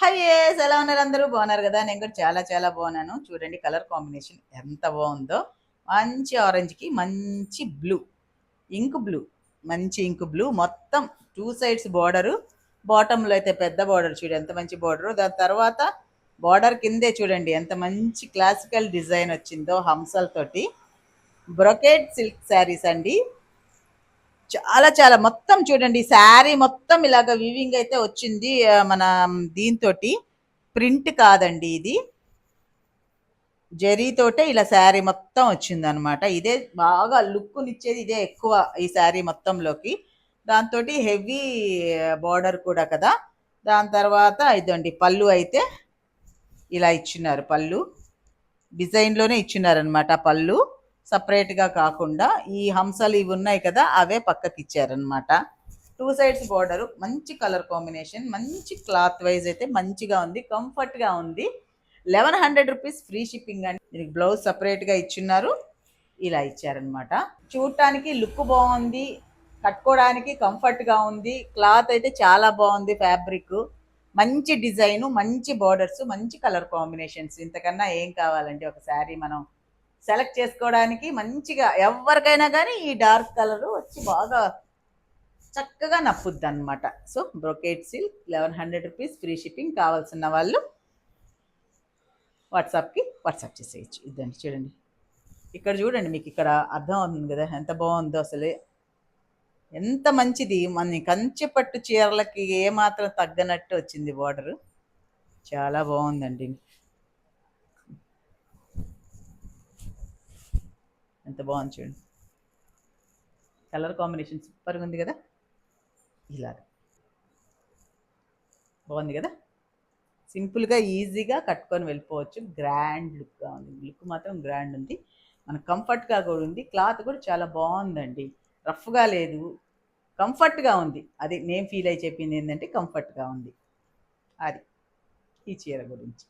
హైయేస్ ఎలా ఉన్నారు? అందరూ బాగున్నారు కదా? నేను కూడా చాలా చాలా బాగున్నాను. చూడండి కలర్ కాంబినేషన్ ఎంత బాగుందో. మంచి ఆరెంజ్కి మంచి బ్లూ, ఇంక్ బ్లూ, మంచి ఇంక్ బ్లూ మొత్తం టూ సైడ్స్ బార్డరు. బాటంలో అయితే పెద్ద బార్డర్ చూడు ఎంత మంచి బార్డరు. దాని తర్వాత బార్డర్ కిందే చూడండి ఎంత మంచి క్లాసికల్ డిజైన్ వచ్చిందో హంసలతోటి. బ్రొకేట్ సిల్క్ శారీస్ అండి. చాలా చాలా మొత్తం చూడండి శారీ మొత్తం ఇలాగ వీవింగ్ అయితే వచ్చింది. మన దీంతో ప్రింట్ కాదండి ఇది, జరీతోటే ఇలా శారీ మొత్తం వచ్చింది అనమాట. ఇదే బాగా లుక్నిచ్చేది, ఇదే ఎక్కువ ఈ శారీ మొత్తంలోకి. దాంతో హెవీ బార్డర్ కూడా కదా. దాని తర్వాత ఇదండి పళ్ళు అయితే ఇలా ఇచ్చినారు. పళ్ళు డిజైన్లోనే ఇచ్చినారనమాట. పళ్ళు సపరేట్గా కాకుండా ఈ హంసలు ఇవి ఉన్నాయి కదా అవే పక్కకి ఇచ్చారనమాట. టూ సైడ్స్ బార్డరు, మంచి కలర్ కాంబినేషన్, మంచి క్లాత్ వైజ్ అయితే మంచిగా ఉంది, కంఫర్ట్గా ఉంది. 1100 రూపీస్ ఫ్రీ షిప్పింగ్ అండి. దీనికి బ్లౌజ్ సపరేట్గా ఇచ్చిన్నారు, ఇలా ఇచ్చారనమాట. చూడటానికి లుక్ బాగుంది, కట్టుకోవడానికి కంఫర్ట్గా ఉంది. క్లాత్ అయితే చాలా బాగుంది, ఫ్యాబ్రిక్ మంచి డిజైను, మంచి బార్డర్స్, మంచి కలర్ కాంబినేషన్స్. ఇంతకన్నా ఏం కావాలండి? ఒక శారీ మనం సెలెక్ట్ చేసుకోవడానికి మంచిగా ఎవరికైనా కానీ ఈ డార్క్ కలర్ వచ్చి బాగా చక్కగా నప్పుద్ది అనమాట. So brocade silk 1100 rupees free shipping. కావాల్సిన వాళ్ళు వాట్సాప్ చేసేయచ్చు. ఇదండి చూడండి, ఇక్కడ చూడండి, మీకు ఇక్కడ అర్థం అవుతుంది కదా ఎంత బాగుందో అసలు. ఎంత మంచిది, మన కంచి పట్టు చీరలకి ఏమాత్రం తగ్గనట్టు వచ్చింది బార్డరు. చాలా బాగుందండి, ఎంత బాగుంది చూడండి. కలర్ కాంబినేషన్ సూపర్గా ఉంది కదా. ఇలాగ బాగుంది కదా. సింపుల్గా ఈజీగా కట్టుకొని వెళ్ళిపోవచ్చు. గ్రాండ్ లుక్గా ఉంది, లుక్ మాత్రం గ్రాండ్ ఉంది, మనకు కంఫర్ట్గా కూడా ఉంది. క్లాత్ కూడా చాలా బాగుందండి, రఫ్గా లేదు, కంఫర్ట్గా ఉంది. అది నేను ఫీల్ అయి చెప్పింది ఏంటంటే కంఫర్ట్గా ఉంది. అది ఈ చీర గురించి.